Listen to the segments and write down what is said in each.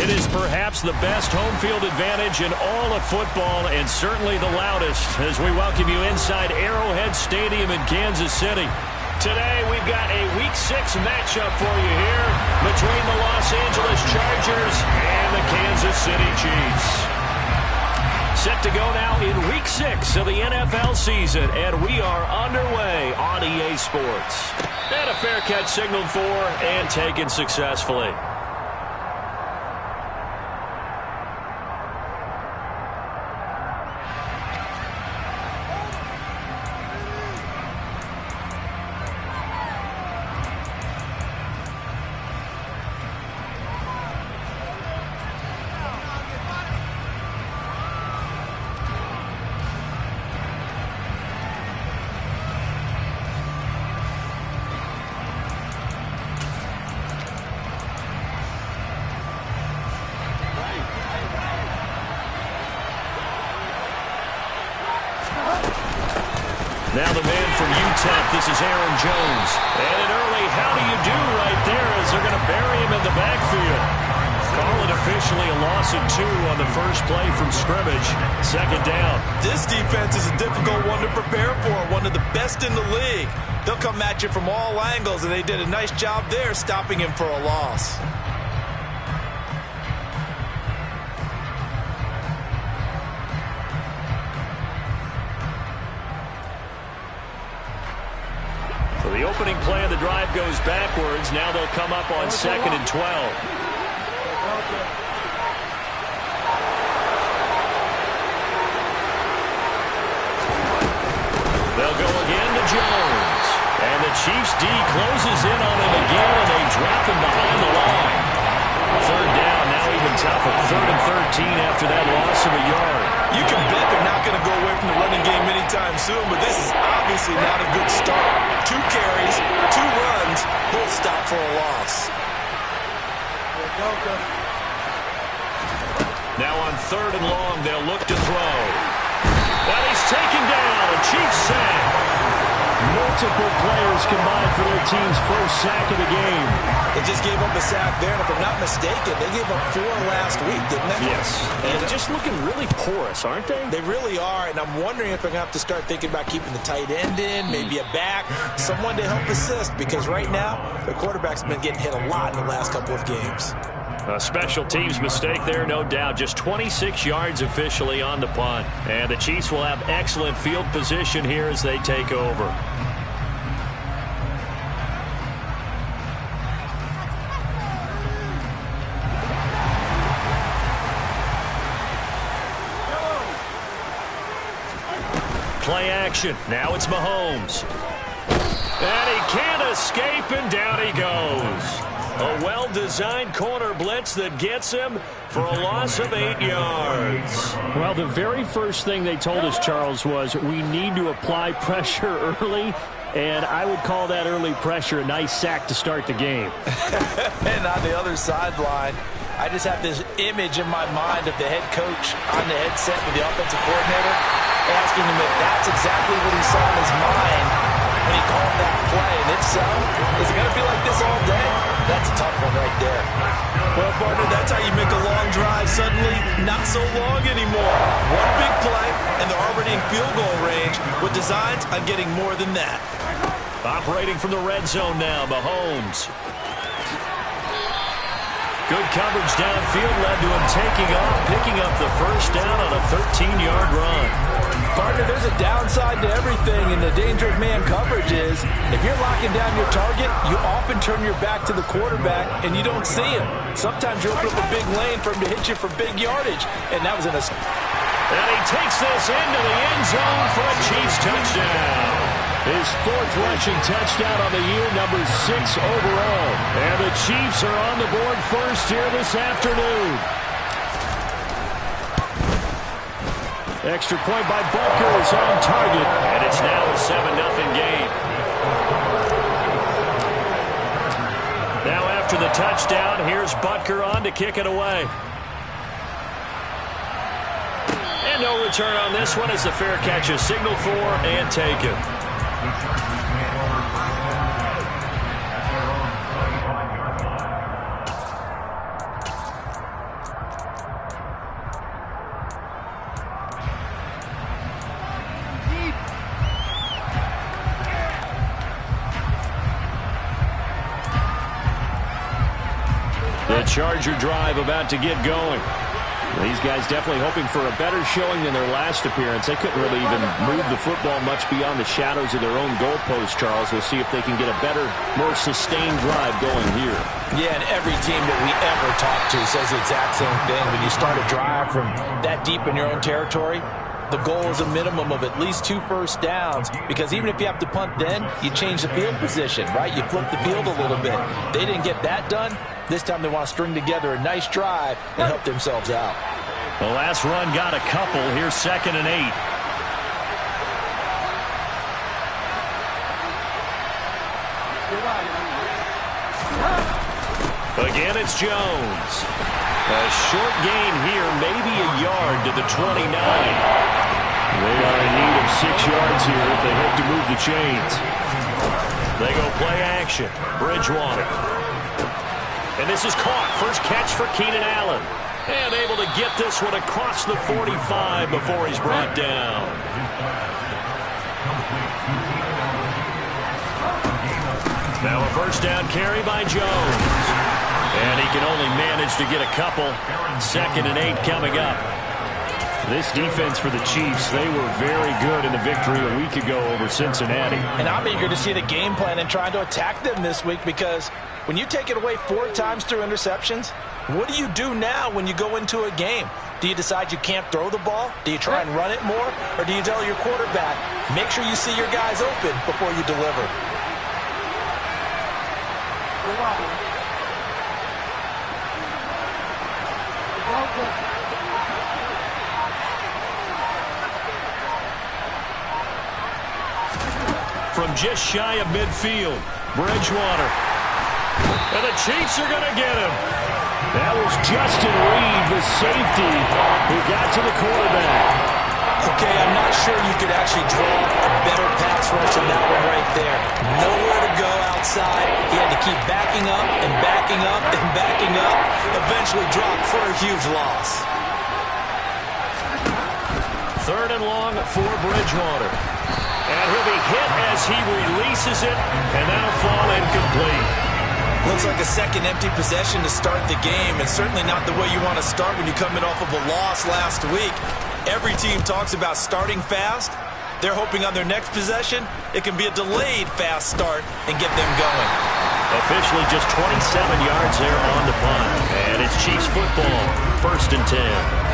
It is perhaps the best home field advantage in all of football and certainly the loudest as we welcome you inside Arrowhead Stadium in Kansas City. Today we've got a Week 6 matchup for you here between the Los Angeles Chargers and the Kansas City Chiefs. Set to go now in Week 6 of the NFL season, and we are underway on EA Sports. And a fair catch signaled for and taken successfully. Now the man from UTEP, this is Aaron Jones. And an early how do you do right there as they're going to bury him in the backfield. Call it officially a loss of 2 on the first play from scrimmage. Second down. This defense is a difficult one to prepare for, one of the best in the league. They'll come at you from all angles, and they did a nice job there stopping him for a loss. The opening play of the drive goes backwards. Now they'll come up on 2nd and 12. They'll go again to Jones. And the Chiefs D closes in on him again, and they drop him behind the line. Third down, now even tougher. 3rd and 13 after that loss of a yard. You can bet they're not going to go away from the running game anytime soon, but this is obviously not a good start. 2 carries, 2 runs, both stop for a loss. Now on 3rd and long, they'll look to throw. And he's taken down, a Chiefs sack. Multiple players combined for their team's first sack of the game. They just gave up a sack there, and if I'm not mistaken, they gave up 4 last week, didn't they? Yes. And they're just looking really porous, aren't they? They really are, and I'm wondering if they're going to have to start thinking about keeping the tight end in, maybe a back, someone to help assist, because right now, the quarterback's been getting hit a lot in the last couple of games. A special teams mistake there, no doubt. Just 26 yards officially on the punt. And the Chiefs will have excellent field position here as they take over. Play action. Now it's Mahomes. And he can't escape, and down he goes. A well-designed corner blitz that gets him for a loss of 8 yards. Well, the very first thing they told us, Charles, was we need to apply pressure early, and I would call that early pressure a nice sack to start the game. And on the other sideline, I just have this image in my mind of the head coach on the headset with the offensive coordinator asking him if that's exactly what he saw in his mind when he called that play. And if so, is it going to be like this all day? That's a tough one right there. Well, partner, that's how you make a long drive suddenly not so long anymore. One big play, and they're already in field goal range with designs on getting more than that. Operating from the red zone now, Mahomes. Good coverage downfield led to him taking off, picking up the first down on a 13-yard run. Partner, there's a downside to everything, and the danger of man coverage is if you're locking down your target, you often turn your back to the quarterback, and you don't see him. Sometimes you open up a big lane for him to hit you for big yardage, and that was in a... And he takes this into the end zone for a Chiefs touchdown. His 4th rushing touchdown on the year, number 6 overall. And the Chiefs are on the board first here this afternoon. Extra point by Butker is on target, and it's now a 7-0 game. Now after the touchdown, here's Butker on to kick it away. And no return on this one as the fair catch is signaled for and taken. The Charger drive about to get going. These guys definitely hoping for a better showing than their last appearance. They couldn't really even move the football much beyond the shadows of their own goalpost, Charles. We'll see if they can get a better, more sustained drive going here. Yeah, and every team that we ever talk to says the exact same thing. When you start a drive from that deep in your own territory, the goal is a minimum of at least 2 first downs, because even if you have to punt then, you change the field position, right? You flip the field a little bit. They didn't get that done. This time they want to string together a nice drive and help themselves out. The last run got a couple. Here's 2nd and 8. Again, it's Jones. A short gain here, maybe a yard to the 29. They are in need of 6 yards here if they hope to move the chains. They go play action. Bridgewater. And this is caught. First catch for Keenan Allen. And able to get this one across the 45 before he's brought down. Now a first down carry by Jones. And he can only manage to get a couple. 2nd and 8 coming up. This defense for the Chiefs, they were very good in the victory a week ago over Cincinnati. And I'm eager to see the game plan and trying to attack them this week, because when you take it away 4 times through interceptions, what do you do now when you go into a game? Do you decide you can't throw the ball? Do you try and run it more? Or do you tell your quarterback, make sure you see your guys open before you deliver? From just shy of midfield, Bridgewater. And the Chiefs are going to get him. That was Justin Reed, the safety, who got to the quarterback. Okay, I'm not sure you could actually draw a better pass rush than that one right there. Nowhere to go outside. He had to keep backing up and backing up and backing up. Eventually dropped for a huge loss. 3rd and long for Bridgewater. And he'll be hit as he releases it, and that'll fall incomplete. Looks like a second empty possession to start the game, and certainly not the way you want to start when you're coming off of a loss last week. Every team talks about starting fast. They're hoping on their next possession, it can be a delayed fast start and get them going. Officially just 27 yards there on the punt. And it's Chiefs football, 1st and 10.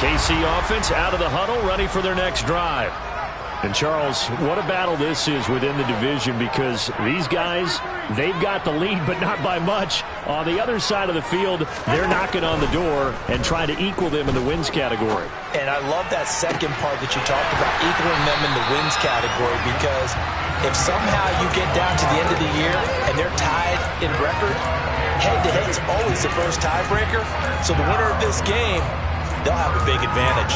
KC offense out of the huddle, ready for their next drive. And Charles, what a battle this is within the division, because these guys, they've got the lead, but not by much. On the other side of the field, they're knocking on the door and trying to equal them in the wins category. And I love that second part that you talked about, equaling them in the wins category, because if somehow you get down to the end of the year and they're tied in record, head-to-head's always the first tiebreaker. So the winner of this game, they'll have a big advantage.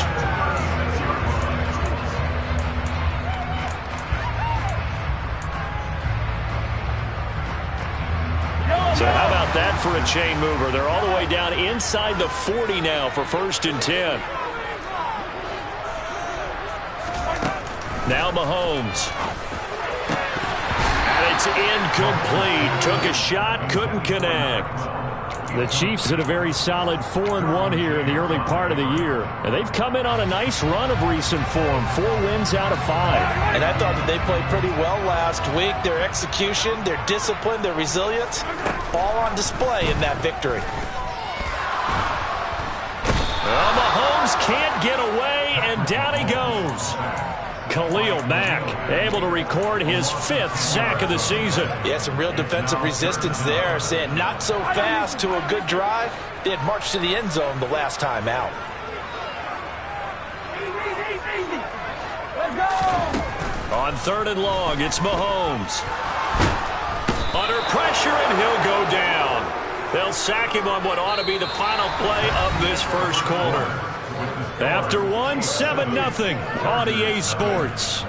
So how about that for a chain mover? They're all the way down inside the 40 now for 1st and 10. Now Mahomes. And it's incomplete. Took a shot, couldn't connect. The Chiefs had a very solid 4-1 here in the early part of the year. And they've come in on a nice run of recent form. 4 wins out of 5. And I thought that they played pretty well last week. Their execution, their discipline, their resilience, all on display in that victory. Well, Mahomes can't get away, and down he goes. Khalil Mack able to record his 5th sack of the season. Yeah, some real defensive resistance there, saying not so fast to a good drive. They had marched to the end zone the last time out. Let's go! On 3rd and long, it's Mahomes. Under pressure, and he'll go down. They'll sack him on what ought to be the final play of this first quarter. After 7-0 on EA Sports.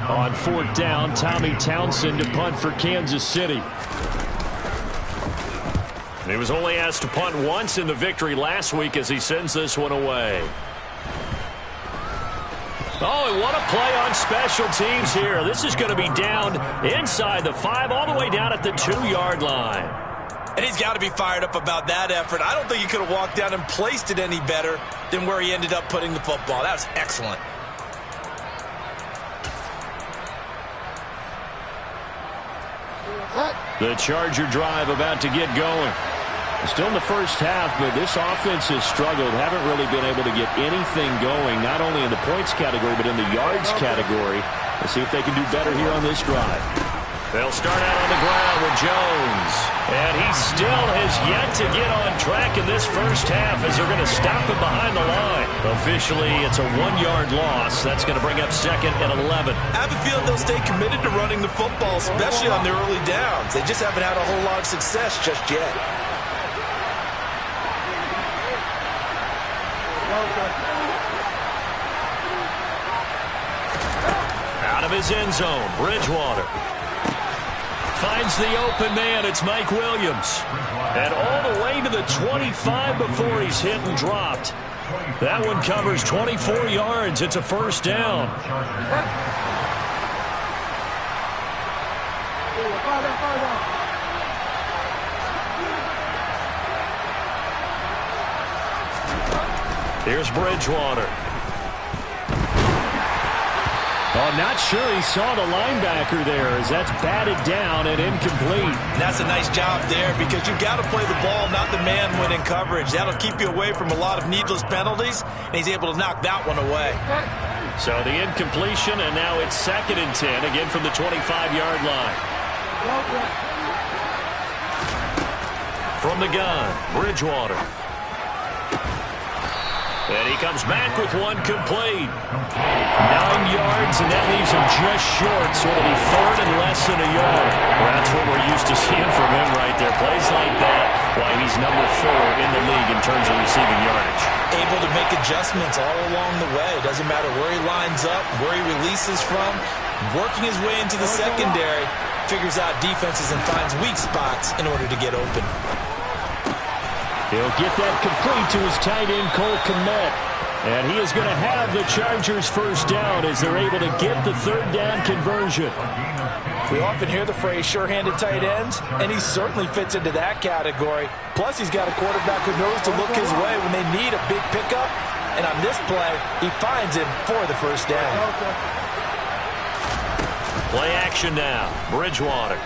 On 4th down, Tommy Townsend to punt for Kansas City. He was only asked to punt once in the victory last week as he sends this one away. Oh, and what a play on special teams here. This is going to be down inside the 5 all the way down at the 2-yard line. And he's got to be fired up about that effort. I don't think he could have walked down and placed it any better than where he ended up putting the football. That was excellent. The Charger drive about to get going. Still in the first half, but this offense has struggled. Haven't really been able to get anything going, not only in the points category, but in the yards category. Let's see if they can do better here on this drive. They'll start out on the ground with Jones. And he still has yet to get on track in this first half as they're going to stop him behind the line. Officially, it's a 1-yard loss. That's going to bring up 2nd and 11. I have a feeling they'll stay committed to running the football, especially on the early downs. They just haven't had a whole lot of success just yet. Out of his end zone, Bridgewater finds the open man. It's Mike Williams. And all the way to the 25 before he's hit and dropped. That one covers 24 yards. It's a first down. Here's Bridgewater. Oh, not sure he saw the linebacker there as that's batted down and incomplete. That's a nice job there because you've got to play the ball, not the man when in coverage. That'll keep you away from a lot of needless penalties, and he's able to knock that one away. So the incompletion, and now it's 2nd and 10, again from the 25-yard line. From the gun, Bridgewater. And he comes back with one complete. 9 yards, and that leaves him just short. So it'll be 3rd and less than a yard. Well, that's what we're used to seeing from him right there. Plays like that, why he's number 4 in the league in terms of receiving yardage. Able to make adjustments all along the way. Doesn't matter where he lines up, where he releases from. Working his way into the secondary, figures out defenses and finds weak spots in order to get open. He'll get that complete to his tight end, Cole Kmet. And he is going to have the Chargers first down as they're able to get the 3rd down conversion. We often hear the phrase sure-handed tight ends, and he certainly fits into that category. Plus, he's got a quarterback who knows to look his way when they need a big pickup. And on this play, he finds him for the first down. Play action now. Bridgewater.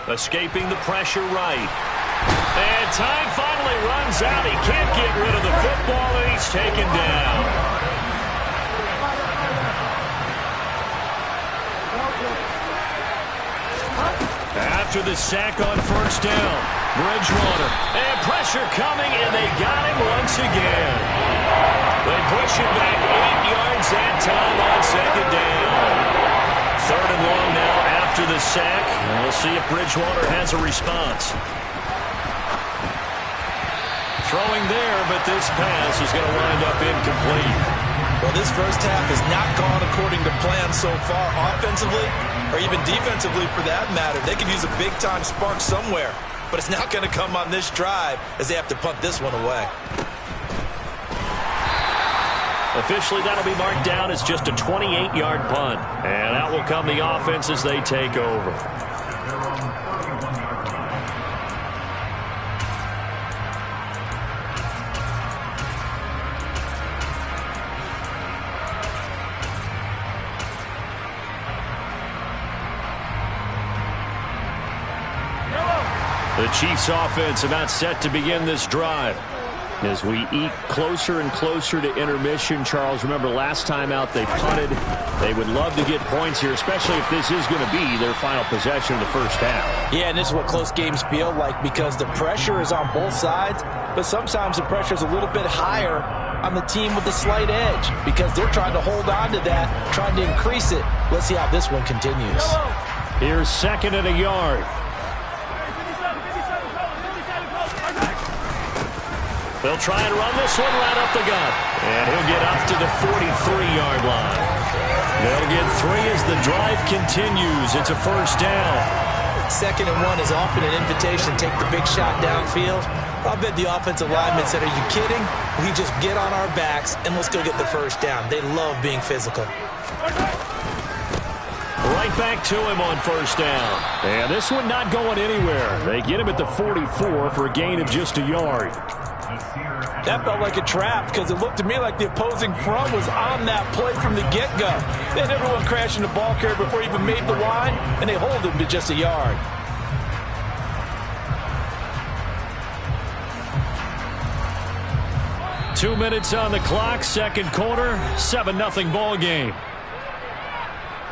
Escaping the pressure right. And time finally runs out. He can't get rid of the football, and he's taken down. After the sack on first down, Bridgewater. And pressure coming, and they got him once again. They push it back 8 yards that time on 2nd down. 3rd and long now after the sack. And we'll see if Bridgewater has a response. Throwing there, but this pass is going to wind up incomplete. Well, this first half has not gone according to plan so far, offensively or even defensively for that matter. They could use a big-time spark somewhere, but it's not going to come on this drive as they have to punt this one away. Officially, that'll be marked down as just a 28-yard punt. And out will come the offense as they take over. The Chiefs offense about set to begin this drive. As we eat closer and closer to intermission, Charles, remember last time out they punted. They would love to get points here, especially if this is going to be their final possession of the first half. Yeah, and this is what close games feel like because the pressure is on both sides, but sometimes the pressure is a little bit higher on the team with the slight edge because they're trying to hold on to that, trying to increase it. Let's see how this one continues. Here's 2nd and a yard. They'll try and run this one right up the gut. And he'll get up to the 43-yard line. They'll get 3 as the drive continues. It's a first down. 2nd and 1 is often an invitation to take the big shot downfield. I'll bet the offensive lineman said, are you kidding? We just get on our backs and let's go get the first down. They love being physical. Right back to him on first down. And this one not going anywhere. They get him at the 44 for a gain of just a yard. That felt like a trap because it looked to me like the opposing front was on that play from the get-go. They had everyone crashing the ball carrier before he even made the line, and they hold him to just a yard. Two minutes on the clock, second quarter, 7-0 ball game.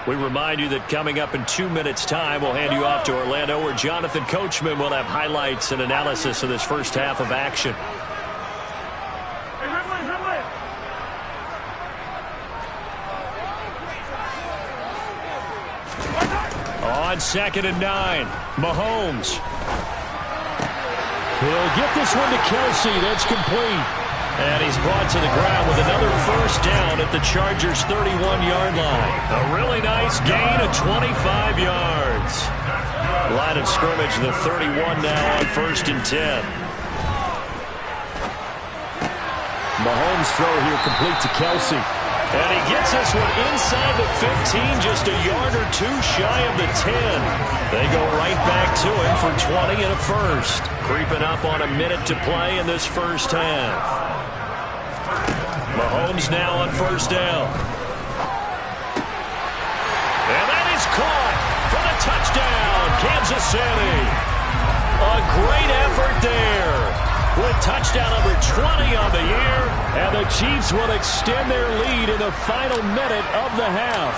We remind you that coming up in 2 minutes' time, we'll hand you off to Orlando, where Jonathan Coachman will have highlights and analysis of this first half of action. On 2nd and 9, Mahomes. He'll get this one to Kelsey. That's complete. And he's brought to the ground with another first down at the Chargers' 31-yard line. A really nice gain of 25 yards. Line of scrimmage, the 31 now on 1st and 10. Mahomes throw here complete to Kelsey. And he gets this one inside the 15, just a yard or 2 shy of the 10. They go right back to him for 20 and a first. Creeping up on a minute to play in this first half. Mahomes now on first down. And that is caught for the touchdown, Kansas City. A great effort there. With touchdown number 20 on the year, and the Chiefs will extend their lead in the final minute of the half.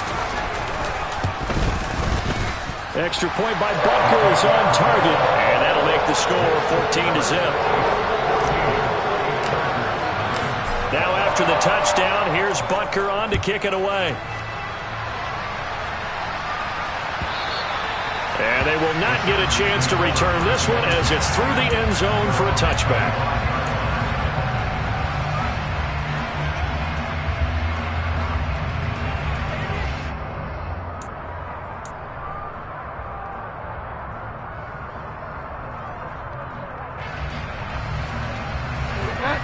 Extra point by Butker is on target, and that'll make the score 14-0. Now after the touchdown, here's Butker on to kick it away. And they will not get a chance to return this one as it's through the end zone for a touchback.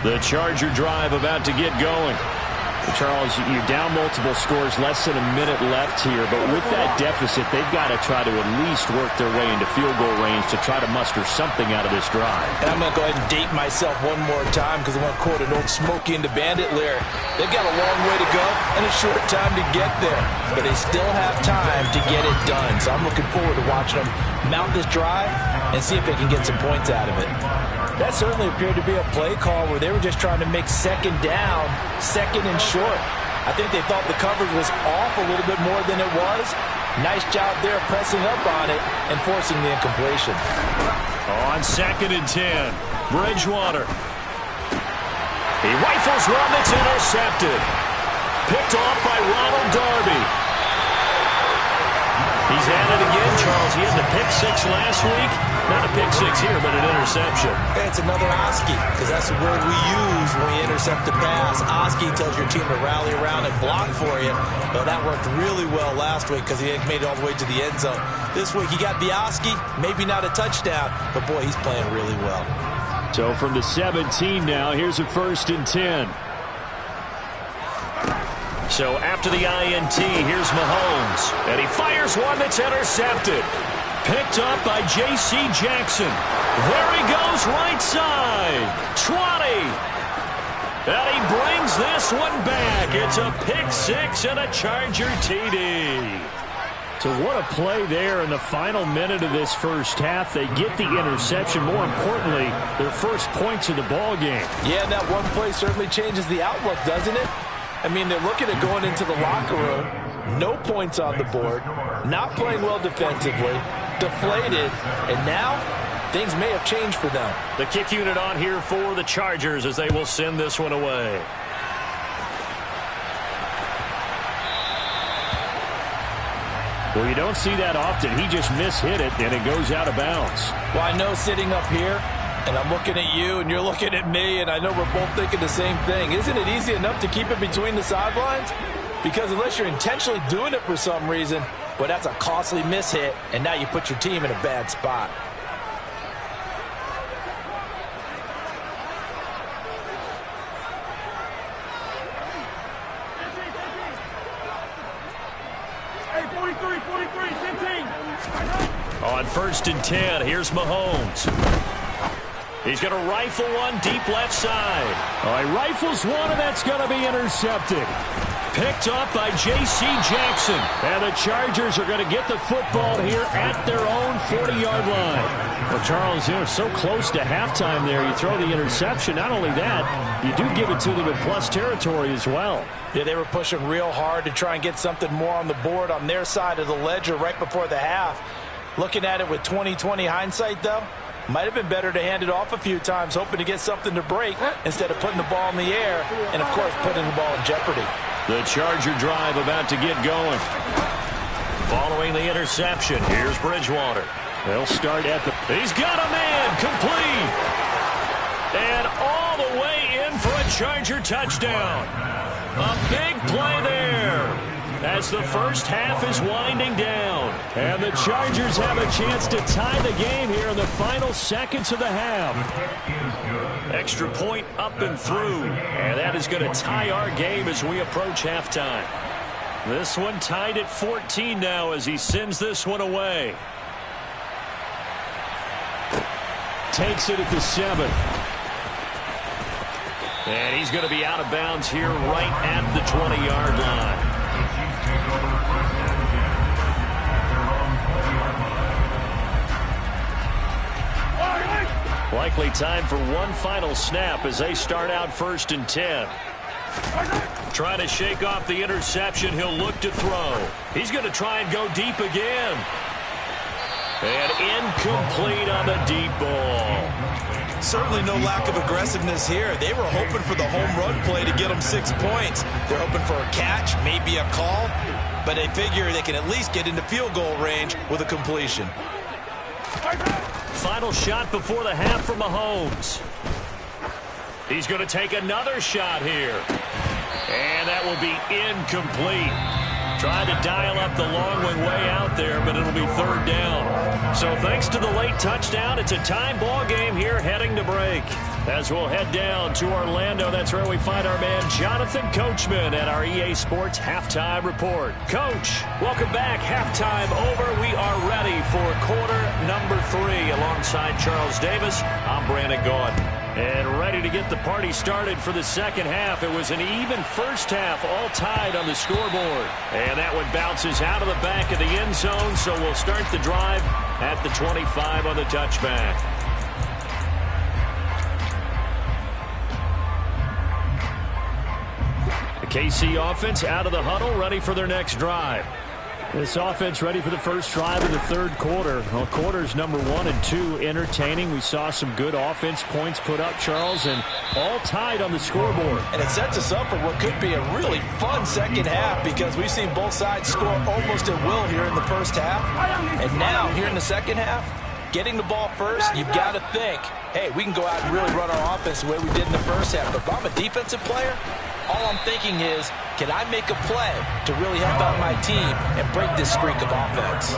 The Charger drive about to get going. Charles, you're down multiple scores, less than a minute left here, but with that deficit, they've got to try to at least work their way into field goal range to try to muster something out of this drive. And I'm going to go ahead and date myself one more time because I want to quote an old Smokey and the Bandit lyric. They've got a long way to go and a short time to get there, but they still have time to get it done. So I'm looking forward to watching them mount this drive and see if they can get some points out of it. That certainly appeared to be a play call where they were just trying to make second down, second and short. I think they thought the coverage was off a little bit more than it was. Nice job there pressing up on it and forcing the incompletion. On 2nd and 10, Bridgewater. He rifles one that's intercepted. Picked off by Ronald Darby. He's at it again, Charles. He had the pick 6 last week. Not a pick 6 here, but an interception. It's another Oski, because that's the word we use when we intercept the pass. Oski tells your team to rally around and block for you. Well, that worked really well last week because he made it all the way to the end zone. This week he got the Oski, maybe not a touchdown, but boy, he's playing really well. So from the 17 now, here's a 1st and 10. So after the INT, here's Mahomes. And he fires one that's intercepted. Picked up by J.C. Jackson. There he goes right side. 20. And he brings this one back. It's a pick 6 and a Charger TD. So what a play there in the final minute of this first half. They get the interception. More importantly, their first points of the ball game. Yeah, and that one play certainly changes the outlook, doesn't it? I mean, they're looking at going into the locker room. No points on the board. Not playing well defensively. Deflated. And now, things may have changed for them. The kick unit on here for the Chargers as they will send this one away. Well, you don't see that often. He just mishit it, and it goes out of bounds. Well, I know sitting up here, and I'm looking at you, and you're looking at me, and I know we're both thinking the same thing. Isn't it easy enough to keep it between the sidelines? Because unless you're intentionally doing it for some reason, well, that's a costly mishit, and now you put your team in a bad spot. On 1st and 10, here's Mahomes. He's going to rifle one deep left side. Oh, he rifles one, and that's going to be intercepted. Picked up by J.C. Jackson. And the Chargers are going to get the football here at their own 40-yard line. Well, Charles, you're so close to halftime there. You throw the interception. Not only that, you do give it to them in plus territory as well. Yeah, they were pushing real hard to try and get something more on the board on their side of the ledger right before the half. Looking at it with 20/20 hindsight, though, might have been better to hand it off a few times, hoping to get something to break instead of putting the ball in the air and, of course, putting the ball in jeopardy. The Charger drive about to get going. Following the interception, here's Bridgewater. They'll start at the... He's got a man, complete. And all the way in for a Charger touchdown. A big play there as the first half is winding down. And the Chargers have a chance to tie the game here in the final seconds of the half. Extra point up and through. And that is going to tie our game as we approach halftime. This one tied at 14 now as he sends this one away. Takes it at the 7. And he's going to be out of bounds here right at the 20-yard line. Likely time for one final snap as they start out 1st and 10. Trying to shake off the interception. He'll look to throw. He's going to try and go deep again. And incomplete on the deep ball. Certainly no lack of aggressiveness here. They were hoping for the home run play to get them 6 points. They're hoping for a catch, maybe a call, but they figure they can at least get into field goal range with a completion. Final shot before the half for Mahomes. He's going to take another shot here. And that will be incomplete. Trying to dial up the long way out there, but it'll be 3rd down. So thanks to the late touchdown, it's a tie ball game here heading to break. As we'll head down to Orlando, that's where we find our man Jonathan Coachman at our EA Sports Halftime Report. Coach, welcome back. Halftime over. We are ready for quarter number 3. Alongside Charles Davis, I'm Brandon Gaudin. And ready to get the party started for the second half. It was an even first half, all tied on the scoreboard. And that one bounces out of the back of the end zone, so we'll start the drive at the 25 on the touchback. The KC offense out of the huddle, ready for their next drive. This offense ready for the first drive of the 3rd quarter. Well, quarters number 1 and 2 entertaining. We saw some good offense points put up, Charles, and all tied on the scoreboard. And it sets us up for what could be a really fun second half because we've seen both sides score almost at will here in the first half. And now, here in the second half, getting the ball first, you've got to think, hey, we can go out and really run our offense the way we did in the first half. But if I'm a defensive player, all I'm thinking is, can I make a play to really help out my team and break this streak of offense?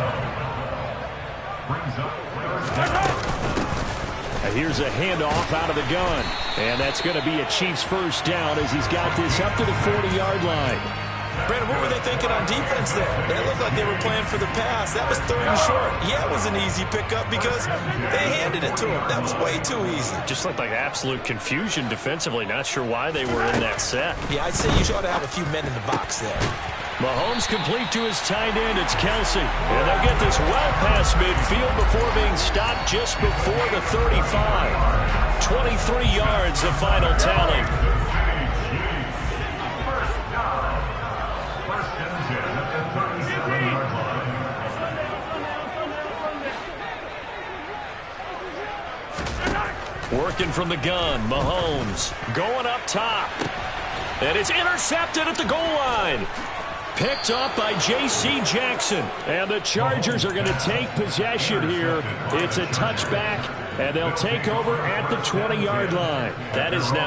And here's a handoff out of the gun. And that's going to be a Chiefs first down as he's got this up to the 40-yard line. Brandon, what were they thinking on defense there? They looked like they were playing for the pass. That was 3rd and short. Yeah, it was an easy pickup because they handed it to him. That was way too easy. Just looked like absolute confusion defensively. Not sure why they were in that set. Yeah, I'd say you ought to have a few men in the box there. Mahomes complete to his tight end. It's Kelsey. And they'll get this well past midfield before being stopped just before the 35. 23 yards, the final tally. Working from the gun, Mahomes going up top. And it's intercepted at the goal line. Picked up by J.C. Jackson. And the Chargers are going to take possession here. It's a touchback, and they'll take over at the 20-yard line. That is now